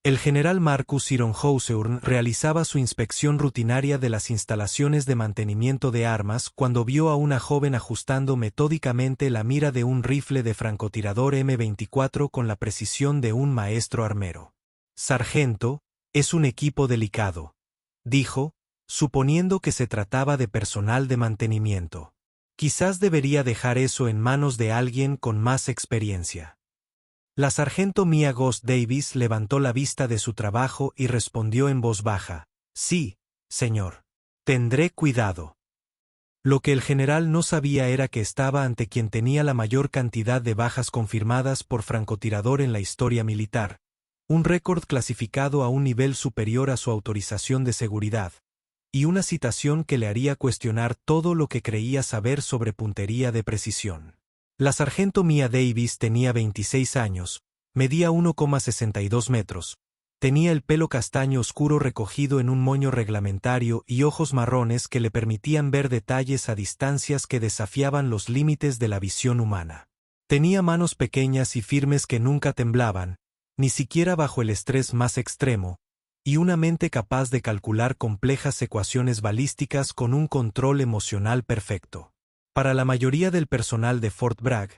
El general Marcus Ironhausen realizaba su inspección rutinaria de las instalaciones de mantenimiento de armas cuando vio a una joven ajustando metódicamente la mira de un rifle de francotirador M24 con la precisión de un maestro armero. «Sargento, es un equipo delicado», dijo, suponiendo que se trataba de personal de mantenimiento. «Quizás debería dejar eso en manos de alguien con más experiencia». La sargento Mia Ghost Davis levantó la vista de su trabajo y respondió en voz baja: «Sí, señor. Tendré cuidado». Lo que el general no sabía era que estaba ante quien tenía la mayor cantidad de bajas confirmadas por francotirador en la historia militar, un récord clasificado a un nivel superior a su autorización de seguridad, y una citación que le haría cuestionar todo lo que creía saber sobre puntería de precisión. La sargento Mia Davis tenía 26 años, medía 1,62 metros, tenía el pelo castaño oscuro recogido en un moño reglamentario y ojos marrones que le permitían ver detalles a distancias que desafiaban los límites de la visión humana. Tenía manos pequeñas y firmes que nunca temblaban, ni siquiera bajo el estrés más extremo, y una mente capaz de calcular complejas ecuaciones balísticas con un control emocional perfecto. Para la mayoría del personal de Fort Bragg,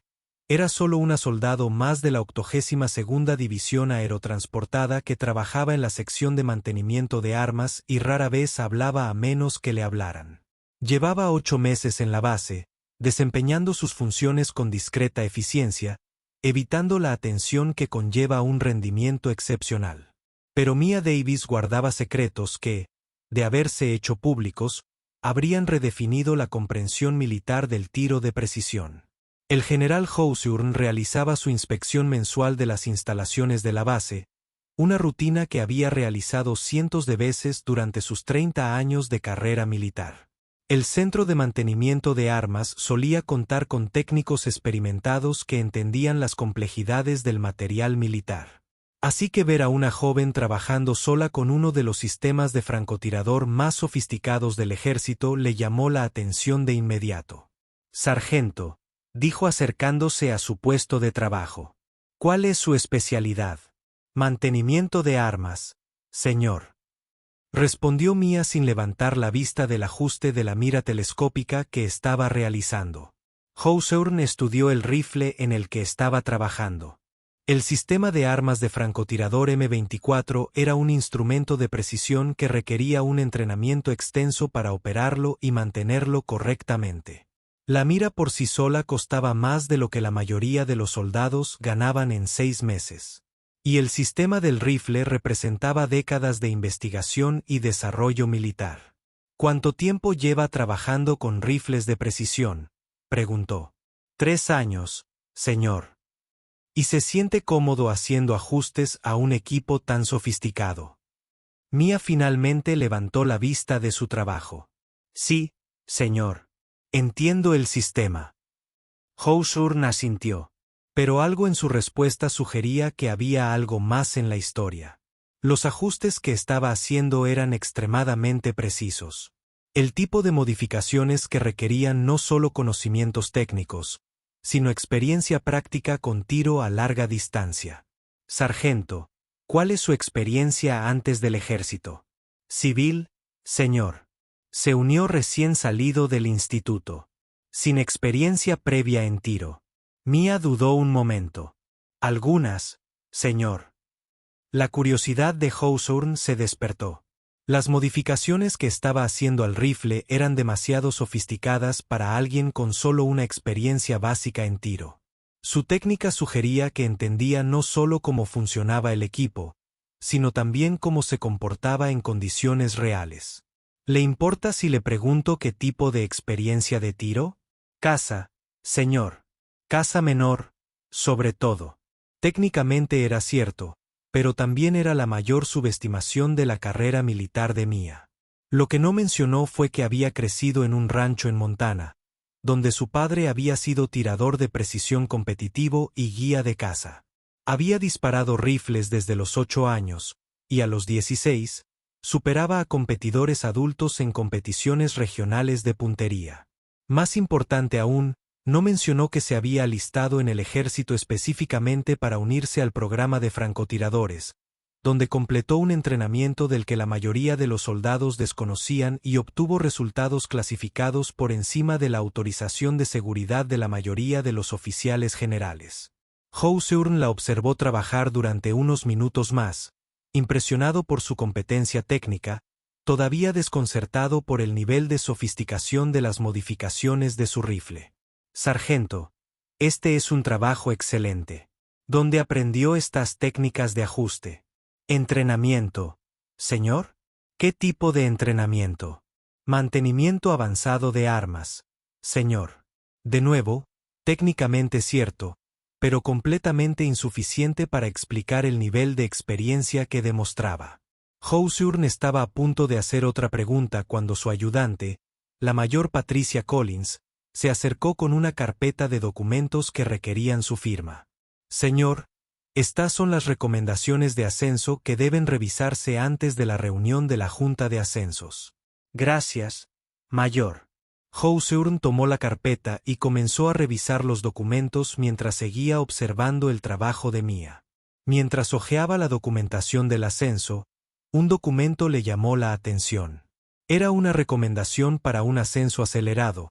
era solo una soldado más de la 82ª División Aerotransportada que trabajaba en la sección de mantenimiento de armas y rara vez hablaba a menos que le hablaran. Llevaba 8 meses en la base, desempeñando sus funciones con discreta eficiencia, evitando la atención que conlleva un rendimiento excepcional. Pero Mia Davis guardaba secretos que, de haberse hecho públicos, habrían redefinido la comprensión militar del tiro de precisión. El general Hawthorne realizaba su inspección mensual de las instalaciones de la base, una rutina que había realizado cientos de veces durante sus 30 años de carrera militar. El centro de mantenimiento de armas solía contar con técnicos experimentados que entendían las complejidades del material militar. Así que ver a una joven trabajando sola con uno de los sistemas de francotirador más sofisticados del ejército le llamó la atención de inmediato. «Sargento», dijo acercándose a su puesto de trabajo. «¿Cuál es su especialidad?» «Mantenimiento de armas, señor», respondió Mia sin levantar la vista del ajuste de la mira telescópica que estaba realizando. Hawthorne estudió el rifle en el que estaba trabajando. El sistema de armas de francotirador M24 era un instrumento de precisión que requería un entrenamiento extenso para operarlo y mantenerlo correctamente. La mira por sí sola costaba más de lo que la mayoría de los soldados ganaban en 6 meses. Y el sistema del rifle representaba décadas de investigación y desarrollo militar. «¿Cuánto tiempo lleva trabajando con rifles de precisión?», preguntó. «3 años, señor». «¿Y se siente cómodo haciendo ajustes a un equipo tan sofisticado?». Mia finalmente levantó la vista de su trabajo. «Sí, señor. Entiendo el sistema». Hawthorne asintió, pero algo en su respuesta sugería que había algo más en la historia. Los ajustes que estaba haciendo eran extremadamente precisos. El tipo de modificaciones que requerían no solo conocimientos técnicos, sino experiencia práctica con tiro a larga distancia. «Sargento, ¿cuál es su experiencia antes del ejército?» «Civil, señor». Se unió recién salido del instituto. Sin experiencia previa en tiro. Mia dudó un momento. «Algunas, señor». La curiosidad de Hawthorne se despertó. Las modificaciones que estaba haciendo al rifle eran demasiado sofisticadas para alguien con solo una experiencia básica en tiro. Su técnica sugería que entendía no solo cómo funcionaba el equipo, sino también cómo se comportaba en condiciones reales. «¿Le importa si le pregunto qué tipo de experiencia de tiro?» «Caza, señor. Caza menor, sobre todo». Técnicamente era cierto, pero también era la mayor subestimación de la carrera militar de Mia. Lo que no mencionó fue que había crecido en un rancho en Montana, donde su padre había sido tirador de precisión competitivo y guía de caza. Había disparado rifles desde los 8 años, y a los 16, superaba a competidores adultos en competiciones regionales de puntería. Más importante aún, no mencionó que se había alistado en el ejército específicamente para unirse al programa de francotiradores, donde completó un entrenamiento del que la mayoría de los soldados desconocían y obtuvo resultados clasificados por encima de la autorización de seguridad de la mayoría de los oficiales generales. Hawthorne la observó trabajar durante unos minutos más, impresionado por su competencia técnica, todavía desconcertado por el nivel de sofisticación de las modificaciones de su rifle. Sargento, este es un trabajo excelente. ¿Dónde aprendió estas técnicas de ajuste? Entrenamiento. Señor, ¿qué tipo de entrenamiento? Mantenimiento avanzado de armas. Señor. De nuevo, técnicamente cierto, pero completamente insuficiente para explicar el nivel de experiencia que demostraba. Hawthorne estaba a punto de hacer otra pregunta cuando su ayudante, la mayor Patricia Collins, se acercó con una carpeta de documentos que requerían su firma. Señor, estas son las recomendaciones de ascenso que deben revisarse antes de la reunión de la Junta de Ascensos. Gracias, mayor. Hawthorne tomó la carpeta y comenzó a revisar los documentos mientras seguía observando el trabajo de Mia. Mientras hojeaba la documentación del ascenso, un documento le llamó la atención. Era una recomendación para un ascenso acelerado,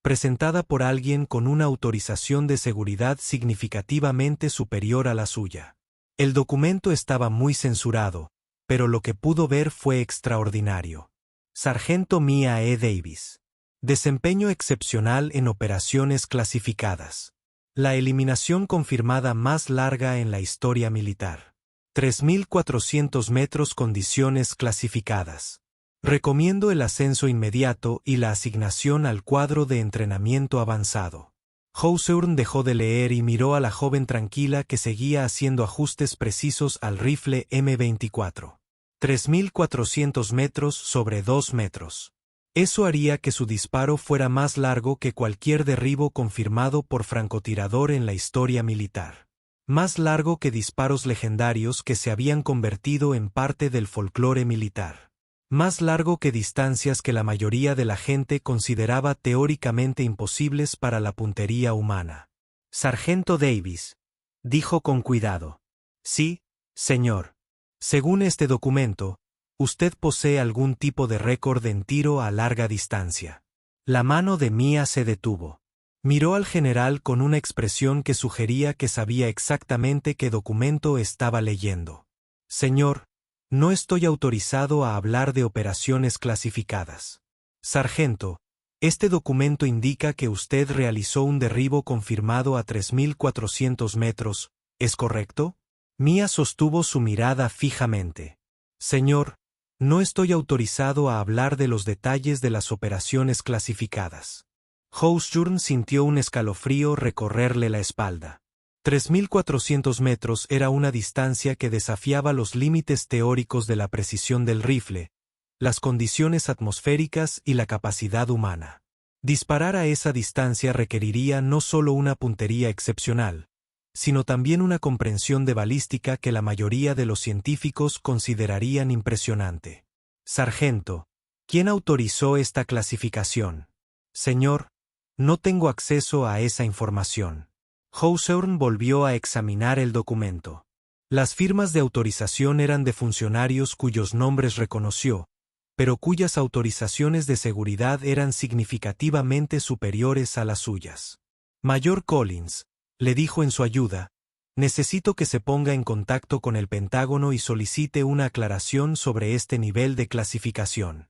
presentada por alguien con una autorización de seguridad significativamente superior a la suya. El documento estaba muy censurado, pero lo que pudo ver fue extraordinario. Sargento Mia E. Davis. Desempeño excepcional en operaciones clasificadas. La eliminación confirmada más larga en la historia militar. 3.400 metros condiciones clasificadas. Recomiendo el ascenso inmediato y la asignación al cuadro de entrenamiento avanzado. Hawthorne dejó de leer y miró a la joven tranquila que seguía haciendo ajustes precisos al rifle M24. 3.400 metros sobre 2 metros. Eso haría que su disparo fuera más largo que cualquier derribo confirmado por francotirador en la historia militar. Más largo que disparos legendarios que se habían convertido en parte del folclore militar. Más largo que distancias que la mayoría de la gente consideraba teóricamente imposibles para la puntería humana. Sargento Davis, dijo con cuidado. Sí, señor. Según este documento, usted posee algún tipo de récord en tiro a larga distancia. La mano de Mia se detuvo. Miró al general con una expresión que sugería que sabía exactamente qué documento estaba leyendo. Señor, no estoy autorizado a hablar de operaciones clasificadas. Sargento, este documento indica que usted realizó un derribo confirmado a 3.400 metros, ¿es correcto? Mia sostuvo su mirada fijamente. Señor, no estoy autorizado a hablar de los detalles de las operaciones clasificadas. Hawthorne sintió un escalofrío recorrerle la espalda. 3.400 metros era una distancia que desafiaba los límites teóricos de la precisión del rifle, las condiciones atmosféricas y la capacidad humana. Disparar a esa distancia requeriría no solo una puntería excepcional, sino también una comprensión de balística que la mayoría de los científicos considerarían impresionante. Sargento, ¿quién autorizó esta clasificación? Señor, no tengo acceso a esa información. Hawthorne volvió a examinar el documento. Las firmas de autorización eran de funcionarios cuyos nombres reconoció, pero cuyas autorizaciones de seguridad eran significativamente superiores a las suyas. Mayor Collins, le dijo en su ayuda, necesito que se ponga en contacto con el Pentágono y solicite una aclaración sobre este nivel de clasificación.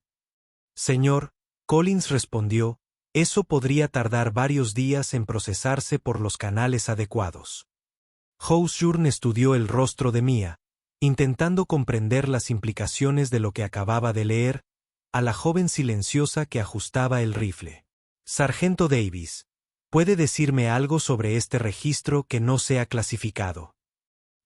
Señor, Collins respondió, eso podría tardar varios días en procesarse por los canales adecuados. Hawthorne estudió el rostro de Mia, intentando comprender las implicaciones de lo que acababa de leer, a la joven silenciosa que ajustaba el rifle. Sargento Davis, ¿puede decirme algo sobre este registro que no sea clasificado?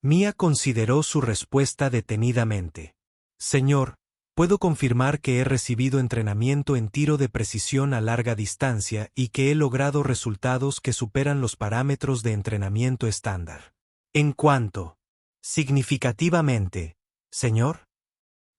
Mia consideró su respuesta detenidamente. Señor, puedo confirmar que he recibido entrenamiento en tiro de precisión a larga distancia y que he logrado resultados que superan los parámetros de entrenamiento estándar. En cuanto, significativamente, señor.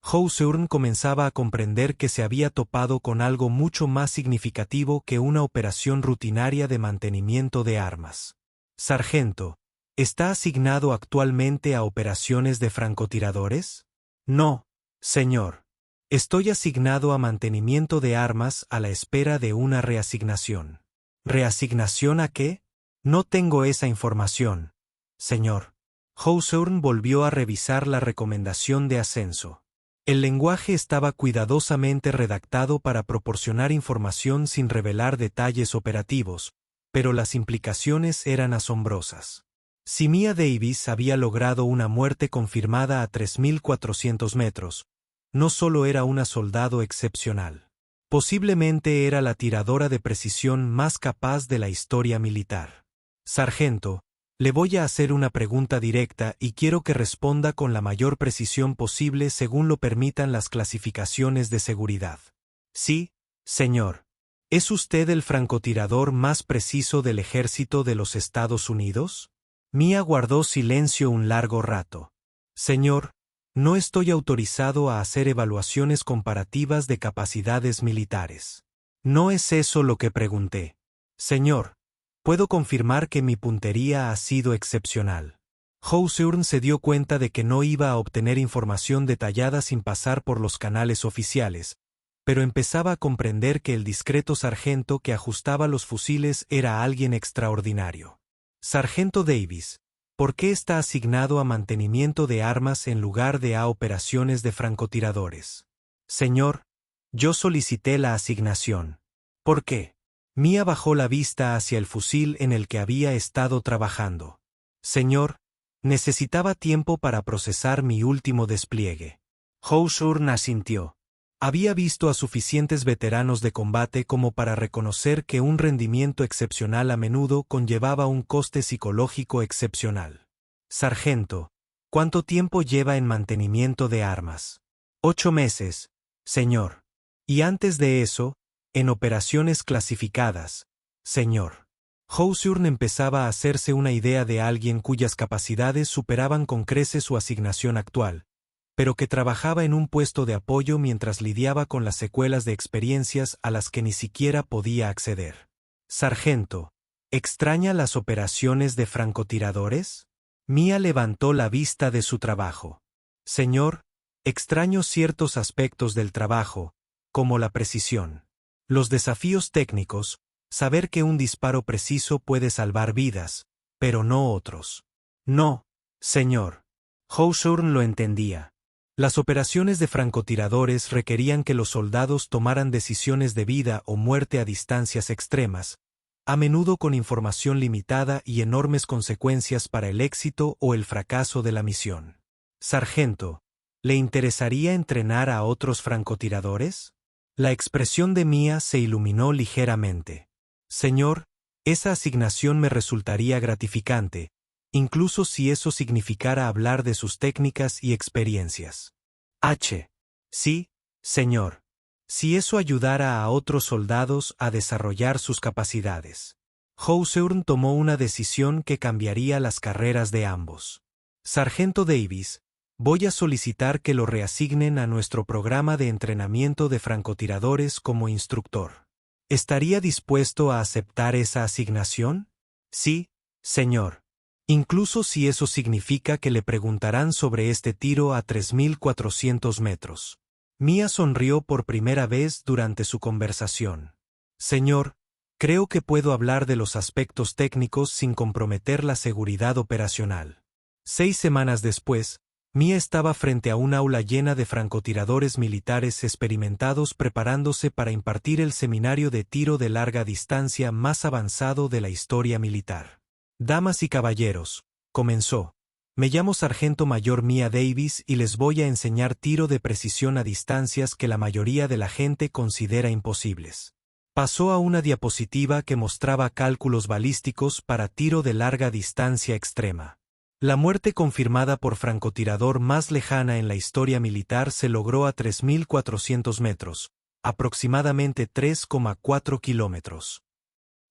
Hawthorne comenzaba a comprender que se había topado con algo mucho más significativo que una operación rutinaria de mantenimiento de armas. Sargento, ¿Está asignado actualmente a operaciones de francotiradores? No, señor. Estoy asignado a mantenimiento de armas a la espera de una reasignación. ¿Reasignación a qué? No tengo esa información, señor. Hawthorne volvió a revisar la recomendación de ascenso. El lenguaje estaba cuidadosamente redactado para proporcionar información sin revelar detalles operativos, pero las implicaciones eran asombrosas. Si Mia Davis había logrado una muerte confirmada a 3.400 metros, no solo era una soldado excepcional. Posiblemente era la tiradora de precisión más capaz de la historia militar. Sargento, le voy a hacer una pregunta directa y quiero que responda con la mayor precisión posible según lo permitan las clasificaciones de seguridad. Sí, señor. ¿Es usted el francotirador más preciso del ejército de los Estados Unidos? Mia guardó silencio un largo rato. Señor, no estoy autorizado a hacer evaluaciones comparativas de capacidades militares. No es eso lo que pregunté. Señor, puedo confirmar que mi puntería ha sido excepcional. Hawthorne se dio cuenta de que no iba a obtener información detallada sin pasar por los canales oficiales, pero empezaba a comprender que el discreto sargento que ajustaba los fusiles era alguien extraordinario. Sargento Davis, ¿por qué está asignado a mantenimiento de armas en lugar de a operaciones de francotiradores? Señor, yo solicité la asignación. ¿Por qué? Mia bajó la vista hacia el fusil en el que había estado trabajando. Señor, necesitaba tiempo para procesar mi último despliegue. Hawthorne asintió. Había visto a suficientes veteranos de combate como para reconocer que un rendimiento excepcional a menudo conllevaba un coste psicológico excepcional. Sargento, ¿cuánto tiempo lleva en mantenimiento de armas? 8 meses, señor. Y antes de eso, en operaciones clasificadas, señor. Hawthorne empezaba a hacerse una idea de alguien cuyas capacidades superaban con creces su asignación actual, pero que trabajaba en un puesto de apoyo mientras lidiaba con las secuelas de experiencias a las que ni siquiera podía acceder. Sargento, ¿extraña las operaciones de francotiradores? Mia levantó la vista de su trabajo. Señor, extraño ciertos aspectos del trabajo, como la precisión. Los desafíos técnicos, saber que un disparo preciso puede salvar vidas, pero no otros. No, señor. Hawthorne lo entendía. Las operaciones de francotiradores requerían que los soldados tomaran decisiones de vida o muerte a distancias extremas, a menudo con información limitada y enormes consecuencias para el éxito o el fracaso de la misión. Sargento, ¿le interesaría entrenar a otros francotiradores? La expresión de Mia se iluminó ligeramente. Señor, esa asignación me resultaría gratificante, incluso si eso significara hablar de sus técnicas y experiencias. Sí, señor. Si eso ayudara a otros soldados a desarrollar sus capacidades. Hawthorne tomó una decisión que cambiaría las carreras de ambos. Sargento Davis, voy a solicitar que lo reasignen a nuestro programa de entrenamiento de francotiradores como instructor. ¿Estaría dispuesto a aceptar esa asignación? Sí, señor. Incluso si eso significa que le preguntarán sobre este tiro a 3.400 metros. Mia sonrió por primera vez durante su conversación. Señor, creo que puedo hablar de los aspectos técnicos sin comprometer la seguridad operacional. 6 semanas después, Mia estaba frente a un aula llena de francotiradores militares experimentados preparándose para impartir el seminario de tiro de larga distancia más avanzado de la historia militar. Damas y caballeros, comenzó. Me llamo Sargento Mayor Mia Davis y les voy a enseñar tiro de precisión a distancias que la mayoría de la gente considera imposibles. Pasó a una diapositiva que mostraba cálculos balísticos para tiro de larga distancia extrema. La muerte confirmada por francotirador más lejana en la historia militar se logró a 3.400 metros, aproximadamente 3,4 kilómetros.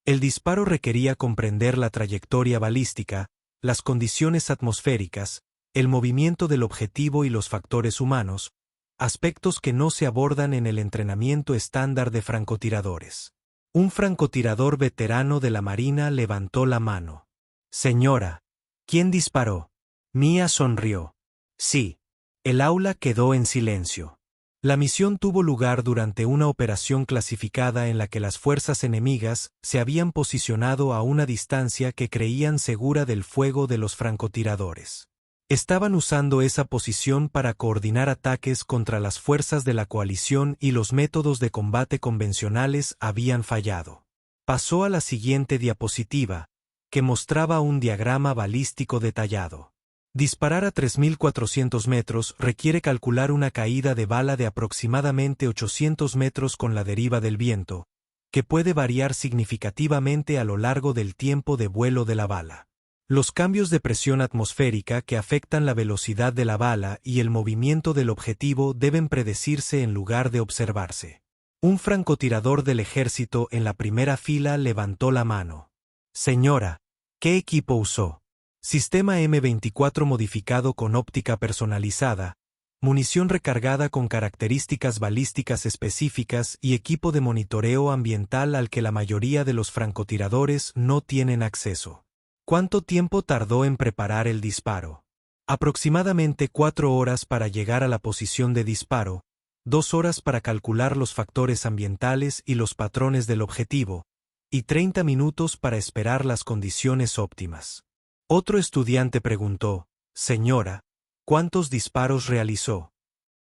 El disparo requería comprender la trayectoria balística, las condiciones atmosféricas, el movimiento del objetivo y los factores humanos, aspectos que no se abordan en el entrenamiento estándar de francotiradores. Un francotirador veterano de la Marina levantó la mano. Señora, ¿Quién disparó? Mia sonrió. Sí. El aula quedó en silencio. La misión tuvo lugar durante una operación clasificada en la que las fuerzas enemigas se habían posicionado a una distancia que creían segura del fuego de los francotiradores. Estaban usando esa posición para coordinar ataques contra las fuerzas de la coalición y los métodos de combate convencionales habían fallado. Pasó a la siguiente diapositiva, que mostraba un diagrama balístico detallado. Disparar a 3.400 metros requiere calcular una caída de bala de aproximadamente 800 metros con la deriva del viento, que puede variar significativamente a lo largo del tiempo de vuelo de la bala. Los cambios de presión atmosférica que afectan la velocidad de la bala y el movimiento del objetivo deben predecirse en lugar de observarse. Un francotirador del ejército en la primera fila levantó la mano. Señora, ¿qué equipo usó? Sistema M24 modificado con óptica personalizada, munición recargada con características balísticas específicas y equipo de monitoreo ambiental al que la mayoría de los francotiradores no tienen acceso. ¿Cuánto tiempo tardó en preparar el disparo? Aproximadamente 4 horas para llegar a la posición de disparo, 2 horas para calcular los factores ambientales y los patrones del objetivo, y 30 minutos para esperar las condiciones óptimas. Otro estudiante preguntó, señora, ¿cuántos disparos realizó?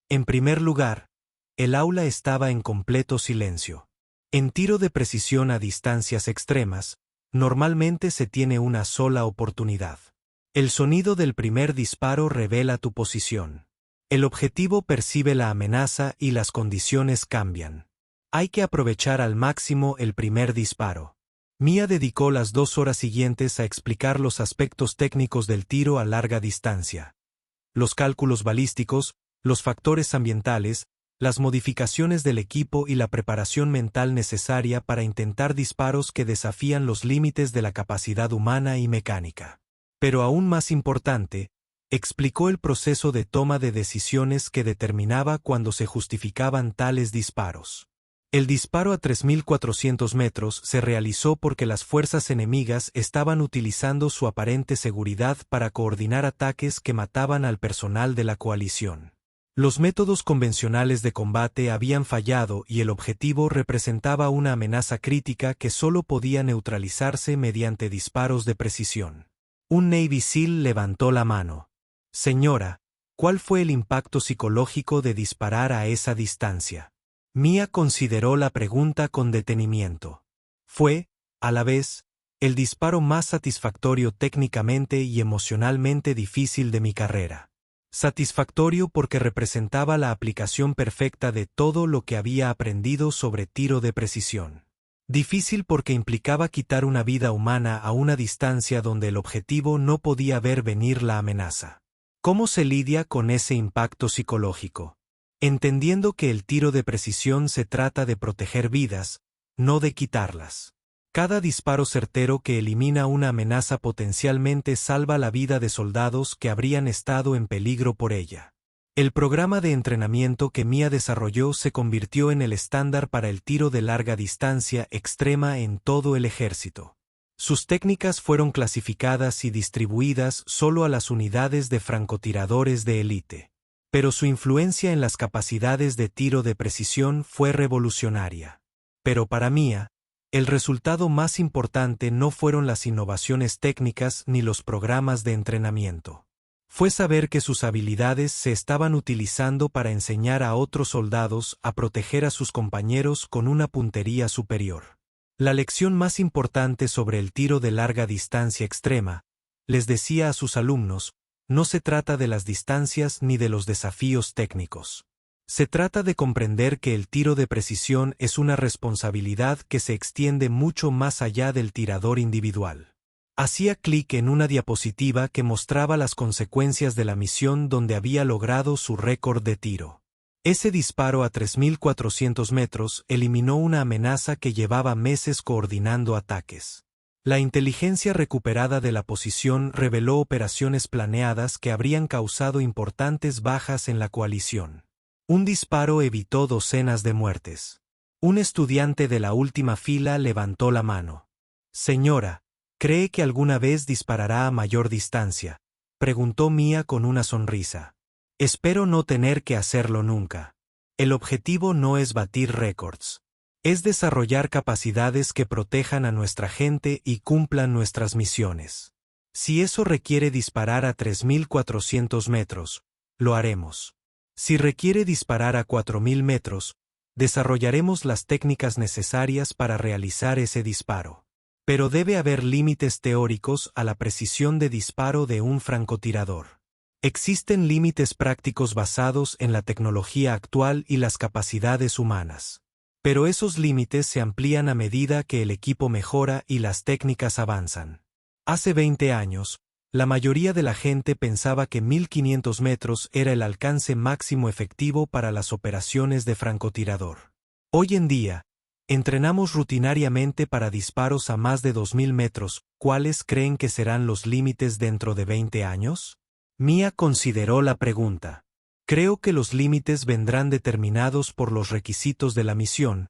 En primer lugar, el aula estaba en completo silencio. En tiro de precisión a distancias extremas, normalmente se tiene una sola oportunidad. El sonido del primer disparo revela tu posición. El objetivo percibe la amenaza y las condiciones cambian. Hay que aprovechar al máximo el primer disparo. Mia dedicó las 2 horas siguientes a explicar los aspectos técnicos del tiro a larga distancia. Los cálculos balísticos, los factores ambientales, las modificaciones del equipo y la preparación mental necesaria para intentar disparos que desafían los límites de la capacidad humana y mecánica. Pero aún más importante, explicó el proceso de toma de decisiones que determinaba cuando se justificaban tales disparos. El disparo a 3.400 metros se realizó porque las fuerzas enemigas estaban utilizando su aparente seguridad para coordinar ataques que mataban al personal de la coalición. Los métodos convencionales de combate habían fallado y el objetivo representaba una amenaza crítica que solo podía neutralizarse mediante disparos de precisión. Un Navy SEAL levantó la mano. Señora, ¿cuál fue el impacto psicológico de disparar a esa distancia? Mia consideró la pregunta con detenimiento. Fue, a la vez, el disparo más satisfactorio técnicamente y emocionalmente difícil de mi carrera. Satisfactorio porque representaba la aplicación perfecta de todo lo que había aprendido sobre tiro de precisión. Difícil porque implicaba quitar una vida humana a una distancia donde el objetivo no podía ver venir la amenaza. ¿Cómo se lidia con ese impacto psicológico? Entendiendo que el tiro de precisión se trata de proteger vidas, no de quitarlas. Cada disparo certero que elimina una amenaza potencialmente salva la vida de soldados que habrían estado en peligro por ella. El programa de entrenamiento que Mia desarrolló se convirtió en el estándar para el tiro de larga distancia extrema en todo el ejército. Sus técnicas fueron clasificadas y distribuidas solo a las unidades de francotiradores de élite. Pero su influencia en las capacidades de tiro de precisión fue revolucionaria. Pero para Mia, el resultado más importante no fueron las innovaciones técnicas ni los programas de entrenamiento. Fue saber que sus habilidades se estaban utilizando para enseñar a otros soldados a proteger a sus compañeros con una puntería superior. La lección más importante sobre el tiro de larga distancia extrema, les decía a sus alumnos, no se trata de las distancias ni de los desafíos técnicos. Se trata de comprender que el tiro de precisión es una responsabilidad que se extiende mucho más allá del tirador individual. Hacía clic en una diapositiva que mostraba las consecuencias de la misión donde había logrado su récord de tiro. Ese disparo a 3.400 metros eliminó una amenaza que llevaba meses coordinando ataques. La inteligencia recuperada de la posición reveló operaciones planeadas que habrían causado importantes bajas en la coalición. Un disparo evitó docenas de muertes. Un estudiante de la última fila levantó la mano. Señora, ¿Cree que alguna vez disparará a mayor distancia?, preguntó Mia con una sonrisa. Espero no tener que hacerlo nunca. El objetivo no es batir récords. Es desarrollar capacidades que protejan a nuestra gente y cumplan nuestras misiones. Si eso requiere disparar a 3.400 metros, lo haremos. Si requiere disparar a 4.000 metros, desarrollaremos las técnicas necesarias para realizar ese disparo. Pero debe haber límites teóricos a la precisión de disparo de un francotirador. Existen límites prácticos basados en la tecnología actual y las capacidades humanas. Pero esos límites se amplían a medida que el equipo mejora y las técnicas avanzan. Hace 20 años, la mayoría de la gente pensaba que 1.500 metros era el alcance máximo efectivo para las operaciones de francotirador. Hoy en día, entrenamos rutinariamente para disparos a más de 2.000 metros. ¿Cuáles creen que serán los límites dentro de 20 años? Mia consideró la pregunta. Creo que los límites vendrán determinados por los requisitos de la misión,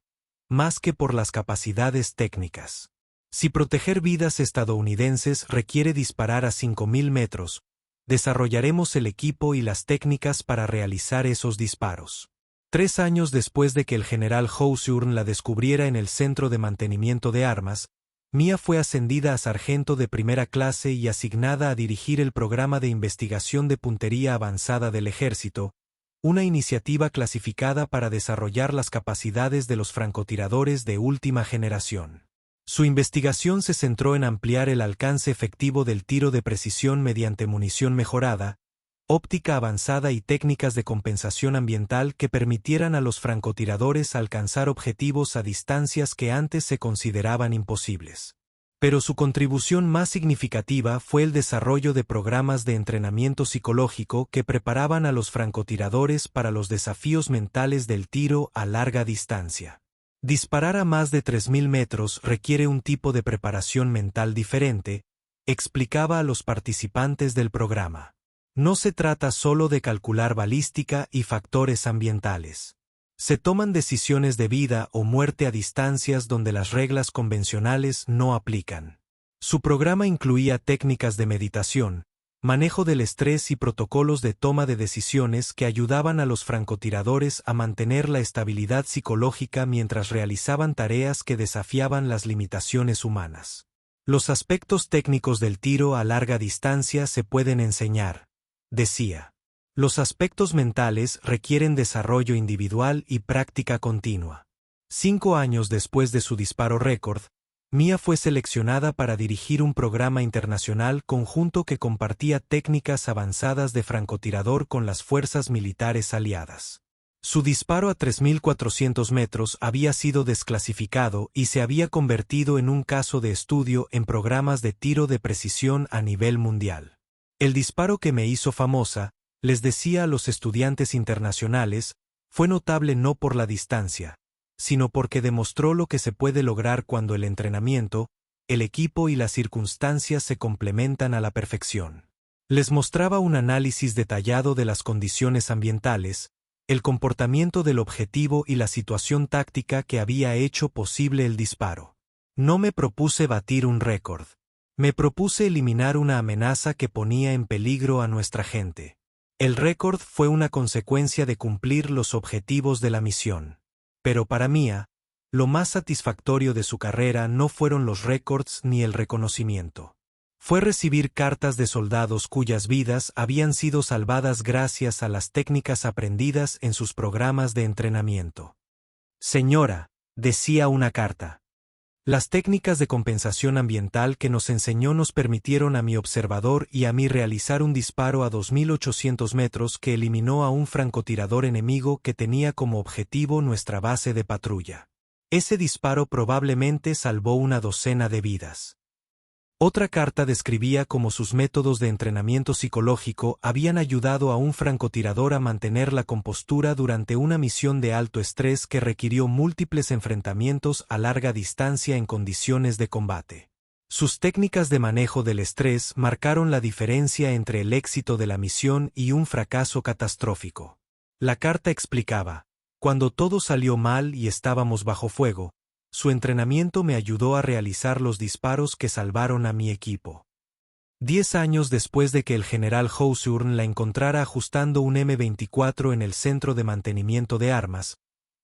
más que por las capacidades técnicas. Si proteger vidas estadounidenses requiere disparar a 5.000 metros, desarrollaremos el equipo y las técnicas para realizar esos disparos. 3 años después de que el general Hawthorne la descubriera en el Centro de Mantenimiento de Armas, Mia fue ascendida a sargento de primera clase y asignada a dirigir el programa de investigación de puntería avanzada del Ejército, una iniciativa clasificada para desarrollar las capacidades de los francotiradores de última generación. Su investigación se centró en ampliar el alcance efectivo del tiro de precisión mediante munición mejorada, óptica avanzada y técnicas de compensación ambiental que permitieran a los francotiradores alcanzar objetivos a distancias que antes se consideraban imposibles. Pero su contribución más significativa fue el desarrollo de programas de entrenamiento psicológico que preparaban a los francotiradores para los desafíos mentales del tiro a larga distancia. Disparar a más de 3.000 metros requiere un tipo de preparación mental diferente, explicaba a los participantes del programa. No se trata solo de calcular balística y factores ambientales. Se toman decisiones de vida o muerte a distancias donde las reglas convencionales no aplican. Su programa incluía técnicas de meditación, manejo del estrés y protocolos de toma de decisiones que ayudaban a los francotiradores a mantener la estabilidad psicológica mientras realizaban tareas que desafiaban las limitaciones humanas. Los aspectos técnicos del tiro a larga distancia se pueden enseñar, decía. Los aspectos mentales requieren desarrollo individual y práctica continua. 5 años después de su disparo récord, Mia fue seleccionada para dirigir un programa internacional conjunto que compartía técnicas avanzadas de francotirador con las fuerzas militares aliadas. Su disparo a 3.400 metros había sido desclasificado y se había convertido en un caso de estudio en programas de tiro de precisión a nivel mundial. El disparo que me hizo famosa, les decía a los estudiantes internacionales, fue notable no por la distancia, sino porque demostró lo que se puede lograr cuando el entrenamiento, el equipo y las circunstancias se complementan a la perfección. Les mostraba un análisis detallado de las condiciones ambientales, el comportamiento del objetivo y la situación táctica que había hecho posible el disparo. No me propuse batir un récord. Me propuse eliminar una amenaza que ponía en peligro a nuestra gente. El récord fue una consecuencia de cumplir los objetivos de la misión. Pero para Mia, lo más satisfactorio de su carrera no fueron los récords ni el reconocimiento. Fue recibir cartas de soldados cuyas vidas habían sido salvadas gracias a las técnicas aprendidas en sus programas de entrenamiento. Señora, decía una carta. Las técnicas de compensación ambiental que nos enseñó nos permitieron a mi observador y a mí realizar un disparo a 2.800 metros que eliminó a un francotirador enemigo que tenía como objetivo nuestra base de patrulla. Ese disparo probablemente salvó una docena de vidas. Otra carta describía cómo sus métodos de entrenamiento psicológico habían ayudado a un francotirador a mantener la compostura durante una misión de alto estrés que requirió múltiples enfrentamientos a larga distancia en condiciones de combate. Sus técnicas de manejo del estrés marcaron la diferencia entre el éxito de la misión y un fracaso catastrófico. La carta explicaba: cuando todo salió mal y estábamos bajo fuego, Su entrenamiento me ayudó a realizar los disparos que salvaron a mi equipo. 10 años después de que el general Hawthorne la encontrara ajustando un M24 en el centro de mantenimiento de armas,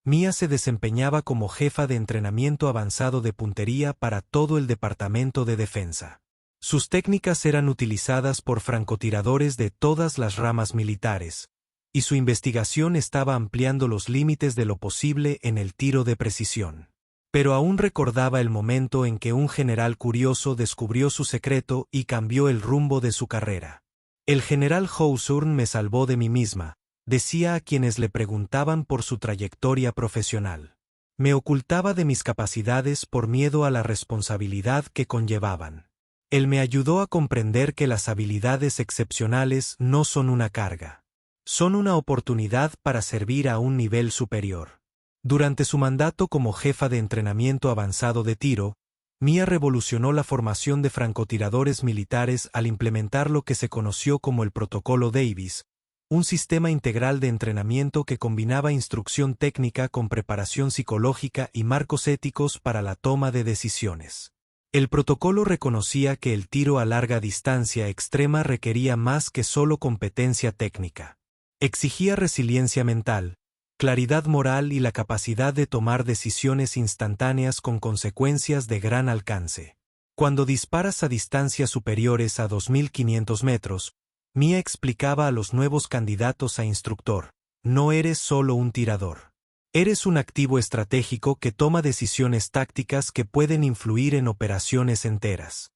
Mia se desempeñaba como jefa de entrenamiento avanzado de puntería para todo el Departamento de Defensa. Sus técnicas eran utilizadas por francotiradores de todas las ramas militares, y su investigación estaba ampliando los límites de lo posible en el tiro de precisión. Pero aún recordaba el momento en que un general curioso descubrió su secreto y cambió el rumbo de su carrera. El general Hawthorne me salvó de mí misma, decía a quienes le preguntaban por su trayectoria profesional. Me ocultaba de mis capacidades por miedo a la responsabilidad que conllevaban. Él me ayudó a comprender que las habilidades excepcionales no son una carga. Son una oportunidad para servir a un nivel superior. Durante su mandato como jefa de entrenamiento avanzado de tiro, Mia revolucionó la formación de francotiradores militares al implementar lo que se conoció como el Protocolo Davis, un sistema integral de entrenamiento que combinaba instrucción técnica con preparación psicológica y marcos éticos para la toma de decisiones. El protocolo reconocía que el tiro a larga distancia extrema requería más que solo competencia técnica. Exigía resiliencia mental, claridad moral y la capacidad de tomar decisiones instantáneas con consecuencias de gran alcance. Cuando disparas a distancias superiores a 2.500 metros, Mia explicaba a los nuevos candidatos a instructor, no eres solo un tirador. Eres un activo estratégico que toma decisiones tácticas que pueden influir en operaciones enteras.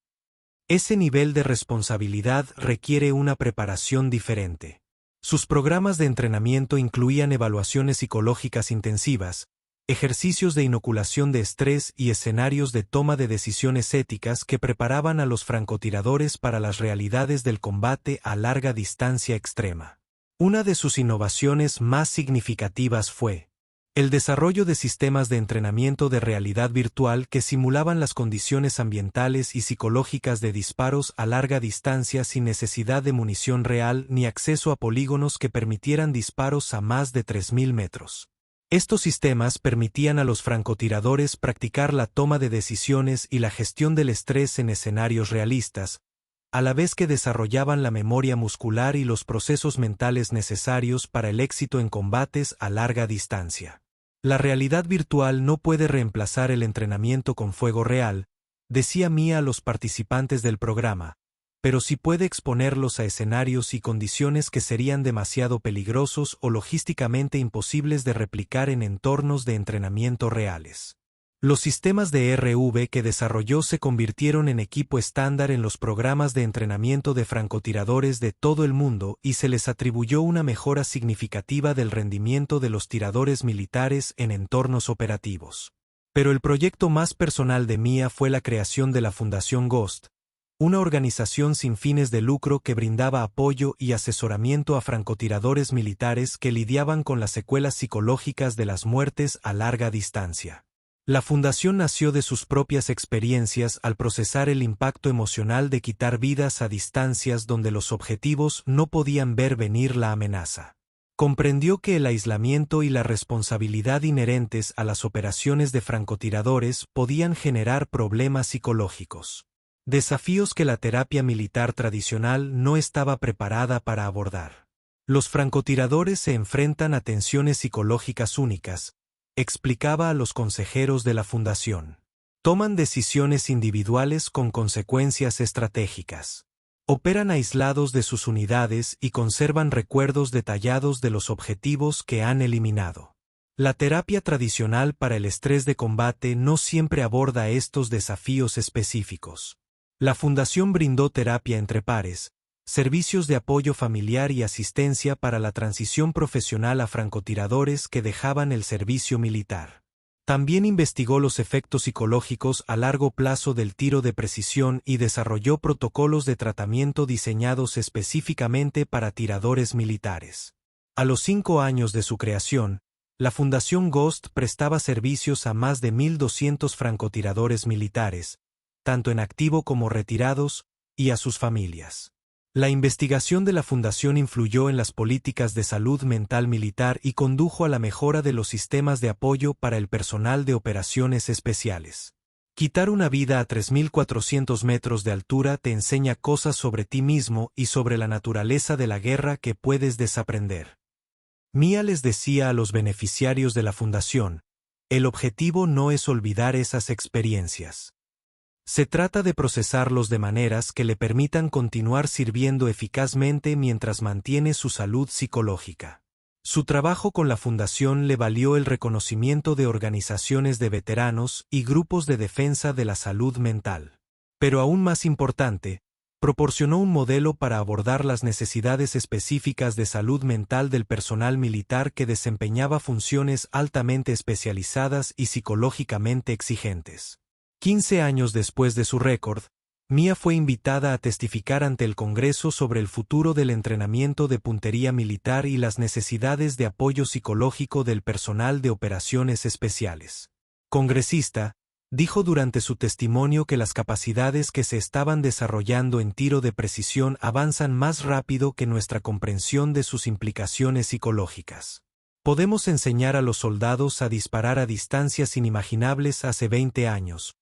Ese nivel de responsabilidad requiere una preparación diferente. Sus programas de entrenamiento incluían evaluaciones psicológicas intensivas, ejercicios de inoculación de estrés y escenarios de toma de decisiones éticas que preparaban a los francotiradores para las realidades del combate a larga distancia extrema. Una de sus innovaciones más significativas fue el desarrollo de sistemas de entrenamiento de realidad virtual que simulaban las condiciones ambientales y psicológicas de disparos a larga distancia sin necesidad de munición real ni acceso a polígonos que permitieran disparos a más de 3.000 metros. Estos sistemas permitían a los francotiradores practicar la toma de decisiones y la gestión del estrés en escenarios realistas, a la vez que desarrollaban la memoria muscular y los procesos mentales necesarios para el éxito en combates a larga distancia. La realidad virtual no puede reemplazar el entrenamiento con fuego real, decía Mia a los participantes del programa, pero sí puede exponerlos a escenarios y condiciones que serían demasiado peligrosos o logísticamente imposibles de replicar en entornos de entrenamiento reales. Los sistemas de RV que desarrolló se convirtieron en equipo estándar en los programas de entrenamiento de francotiradores de todo el mundo y se les atribuyó una mejora significativa del rendimiento de los tiradores militares en entornos operativos. Pero el proyecto más personal de Mia fue la creación de la Fundación Ghost, una organización sin fines de lucro que brindaba apoyo y asesoramiento a francotiradores militares que lidiaban con las secuelas psicológicas de las muertes a larga distancia. La fundación nació de sus propias experiencias al procesar el impacto emocional de quitar vidas a distancias donde los objetivos no podían ver venir la amenaza. Comprendió que el aislamiento y la responsabilidad inherentes a las operaciones de francotiradores podían generar problemas psicológicos. Desafíos que la terapia militar tradicional no estaba preparada para abordar. Los francotiradores se enfrentan a tensiones psicológicas únicas, explicaba a los consejeros de la fundación. Toman decisiones individuales con consecuencias estratégicas. Operan aislados de sus unidades y conservan recuerdos detallados de los objetivos que han eliminado. La terapia tradicional para el estrés de combate no siempre aborda estos desafíos específicos. La fundación brindó terapia entre pares, servicios de apoyo familiar y asistencia para la transición profesional a francotiradores que dejaban el servicio militar. También investigó los efectos psicológicos a largo plazo del tiro de precisión y desarrolló protocolos de tratamiento diseñados específicamente para tiradores militares. A los 5 años de su creación, la Fundación Ghost prestaba servicios a más de 1.200 francotiradores militares, tanto en activo como retirados, y a sus familias. La investigación de la Fundación influyó en las políticas de salud mental militar y condujo a la mejora de los sistemas de apoyo para el personal de operaciones especiales. Quitar una vida a 3.400 metros de altura te enseña cosas sobre ti mismo y sobre la naturaleza de la guerra que puedes desaprender. Mia les decía a los beneficiarios de la Fundación, el objetivo no es olvidar esas experiencias. Se trata de procesarlos de maneras que le permitan continuar sirviendo eficazmente mientras mantiene su salud psicológica. Su trabajo con la Fundación le valió el reconocimiento de organizaciones de veteranos y grupos de defensa de la salud mental. Pero aún más importante, proporcionó un modelo para abordar las necesidades específicas de salud mental del personal militar que desempeñaba funciones altamente especializadas y psicológicamente exigentes. 15 años después de su récord, Mia fue invitada a testificar ante el Congreso sobre el futuro del entrenamiento de puntería militar y las necesidades de apoyo psicológico del personal de operaciones especiales. Congresista, dijo durante su testimonio que las capacidades que se estaban desarrollando en tiro de precisión avanzan más rápido que nuestra comprensión de sus implicaciones psicológicas. Podemos enseñar a los soldados a disparar a distancias inimaginables hace 20 años.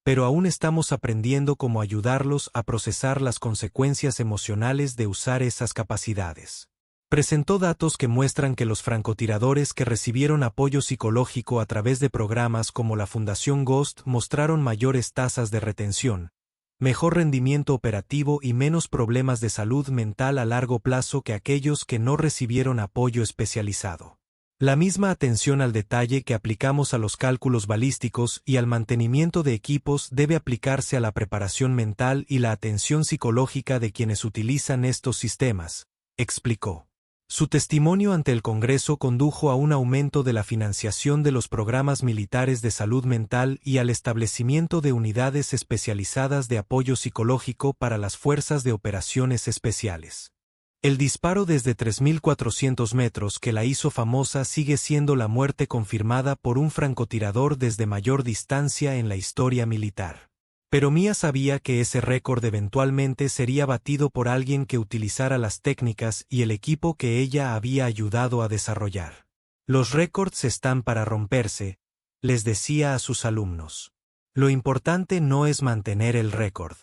Pero aún estamos aprendiendo cómo ayudarlos a procesar las consecuencias emocionales de usar esas capacidades. Presentó datos que muestran que los francotiradores que recibieron apoyo psicológico a través de programas como la Fundación Ghost mostraron mayores tasas de retención, mejor rendimiento operativo y menos problemas de salud mental a largo plazo que aquellos que no recibieron apoyo especializado. La misma atención al detalle que aplicamos a los cálculos balísticos y al mantenimiento de equipos debe aplicarse a la preparación mental y la atención psicológica de quienes utilizan estos sistemas, explicó. Su testimonio ante el Congreso condujo a un aumento de la financiación de los programas militares de salud mental y al establecimiento de unidades especializadas de apoyo psicológico para las fuerzas de operaciones especiales. El disparo desde 3.400 metros que la hizo famosa sigue siendo la muerte confirmada por un francotirador desde mayor distancia en la historia militar. Pero Mia sabía que ese récord eventualmente sería batido por alguien que utilizara las técnicas y el equipo que ella había ayudado a desarrollar. Los récords están para romperse, les decía a sus alumnos. Lo importante no es mantener el récord.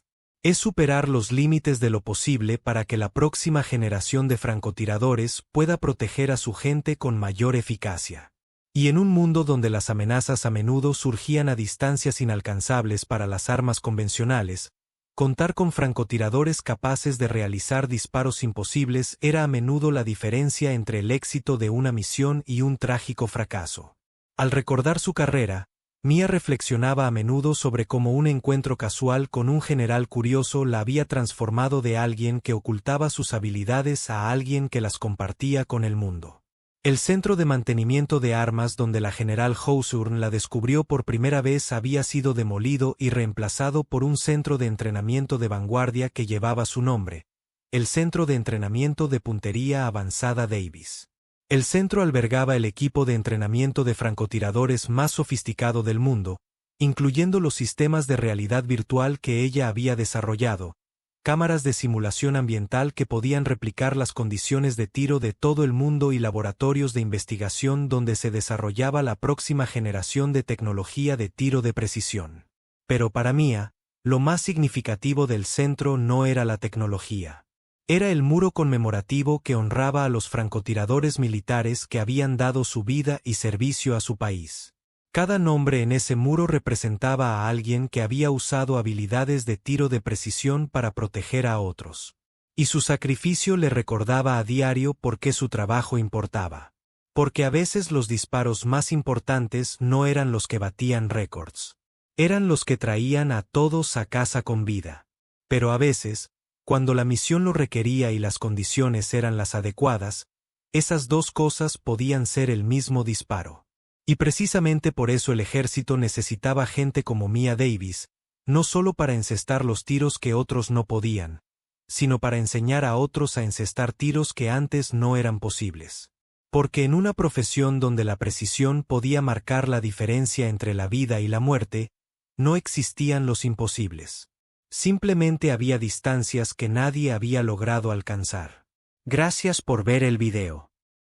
Es superar los límites de lo posible para que la próxima generación de francotiradores pueda proteger a su gente con mayor eficacia. Y en un mundo donde las amenazas a menudo surgían a distancias inalcanzables para las armas convencionales, contar con francotiradores capaces de realizar disparos imposibles era a menudo la diferencia entre el éxito de una misión y un trágico fracaso. Al recordar su carrera, Mia reflexionaba a menudo sobre cómo un encuentro casual con un general curioso la había transformado de alguien que ocultaba sus habilidades a alguien que las compartía con el mundo. El centro de mantenimiento de armas donde la general Hawthorne la descubrió por primera vez había sido demolido y reemplazado por un centro de entrenamiento de vanguardia que llevaba su nombre, el Centro de Entrenamiento de Puntería Avanzada Davis. El centro albergaba el equipo de entrenamiento de francotiradores más sofisticado del mundo, incluyendo los sistemas de realidad virtual que ella había desarrollado, cámaras de simulación ambiental que podían replicar las condiciones de tiro de todo el mundo y laboratorios de investigación donde se desarrollaba la próxima generación de tecnología de tiro de precisión. Pero para Mia, lo más significativo del centro no era la tecnología. Era el muro conmemorativo que honraba a los francotiradores militares que habían dado su vida y servicio a su país. Cada nombre en ese muro representaba a alguien que había usado habilidades de tiro de precisión para proteger a otros. Y su sacrificio le recordaba a diario por qué su trabajo importaba. Porque a veces los disparos más importantes no eran los que batían récords. Eran los que traían a todos a casa con vida. Pero a veces, cuando la misión lo requería y las condiciones eran las adecuadas, esas dos cosas podían ser el mismo disparo. Y precisamente por eso el ejército necesitaba gente como Mia Davis, no solo para encestar los tiros que otros no podían, sino para enseñar a otros a encestar tiros que antes no eran posibles. Porque en una profesión donde la precisión podía marcar la diferencia entre la vida y la muerte, no existían los imposibles. simplemente había distancias que nadie había logrado alcanzar. Gracias por ver el video.